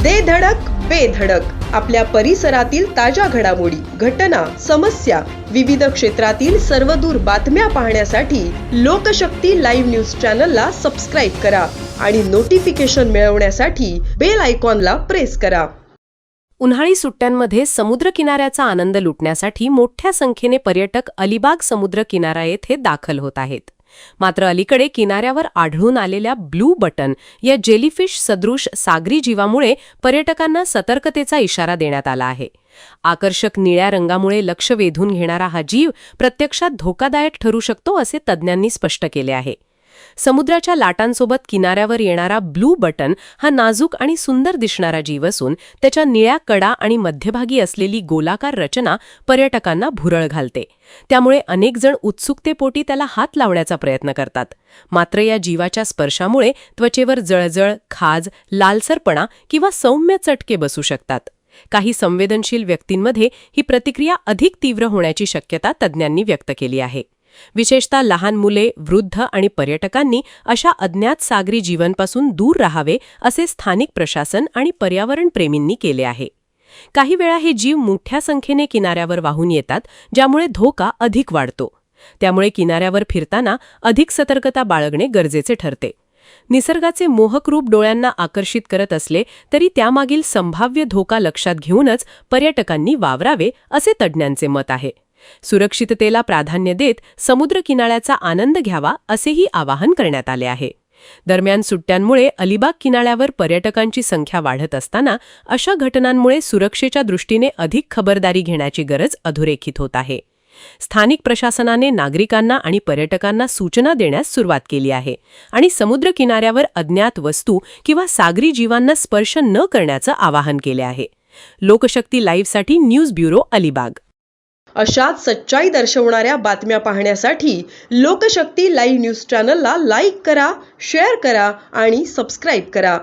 दे धडक बेधडक आपल्या परिसरातील ताज्या घडामोडी, घटना, समस्या, विविध क्षेत्रातील सर्वदूर बातम्या पाहण्यासाठी लोकशक्ती लाईव्ह न्यूज चॅनलला सबस्क्राईब करा आणि नोटिफिकेशन मिळवण्यासाठी बेल आयकॉनला प्रेस करा. उन्हाळी सुट्ट्यांमध्ये समुद्र किनाऱ्याचा आनंद लुटण्यासाठी मोठ्या संख्येने पर्यटक अलिबाग समुद्र किनारा येथे दाखल होत आहेत. मात्र अलीकडे किनाऱ्यावर आढळून आलेल्या ब्लू बटन या जेलीफिश सदृश सागरी जीवामुळे पर्यटकांना सतर्कतेचा इशारा देण्यात आला आहे. आकर्षक निळ्या रंगामुळे लक्ष वेधून घेणारा हा जीव प्रत्यक्षात धोकादायक ठरू शकतो असे तज्ज्ञांनी स्पष्ट केले आहे. समुद्राच्या लाटांसोबत किनाऱ्यावर येणारा ब्लू बटन हा नाजूक आणि सुंदर दिसणारा जीव असून त्याच्या निळ्या कडा आणि मध्यभागी असलेली गोलाकार रचना पर्यटकांना भुरळ घालते. त्यामुळे अनेक जण उत्सुकतेपोटी त्याला हात लावण्याचा प्रयत्न करतात. मात्र या जीवाच्या स्पर्शामुळे त्वचेवर जळजळ, खाज, लालसरपणा किंवा सौम्य चटके बसू शकतात. काही संवेदनशील व्यक्तींमध्ये ही प्रतिक्रिया अधिक तीव्र होण्याची शक्यता तज्ज्ञांनी व्यक्त केली आहे. विशेषतः लहान मुले, वृद्ध आणि पर्यटकांनी अशा अज्ञात सागरी जीवांपासून दूर राहावे असे स्थानिक प्रशासन आणि पर्यावरण प्रेमींनी केले आहे. काही वेळा हे जीव मोठ्या संख्येने किनाऱ्यावर वाहून येतात, ज्यामुळे धोका अधिक वाढतो. त्यामुळे किनाऱ्यावर फिरताना अधिक सतर्कता बाळगणे गरजेचे ठरते. निसर्गाचे मोहक रूप डोळ्यांना आकर्षित करत असले तरी त्यामागील संभाव्य धोका लक्षात घेऊनच पर्यटकांनी वावरावे असे तज्ज्ञांचे मत आहे. सुरक्षिततेला प्राधान्य देत समुद्र किनाऱ्याचा आनंद घ्यावा असेही आवाहन करण्यात आले आहे. दरम्यान सुट्ट्यांमुळे अलिबाग किनाऱ्यावर पर्यटकांची संख्या वाढत असताना अशा घटनांमुळे सुरक्षेच्या दृष्टीने अधिक खबरदारी घेण्याची गरज अधोरेखित होत आहे. स्थानिक प्रशासनाने नागरिकांना आणि पर्यटकांना सूचना देण्यास सुरुवात केली आहे आणि समुद्र किनाऱ्यावर अज्ञात वस्तू किंवा सागरी जीवांना स्पर्श न करण्याचं आवाहन केले आहे. लोकशक्ती लाईव्हसाठी न्यूज ब्युरो, अलिबाग. अशाच सच्चाई दर्शवणाऱ्या बातम्या पाहण्यासाठी लोकशक्ती लाईव्ह न्यूज चॅनलला लाईक करा, शेअर करा आणि सबस्क्राईब करा.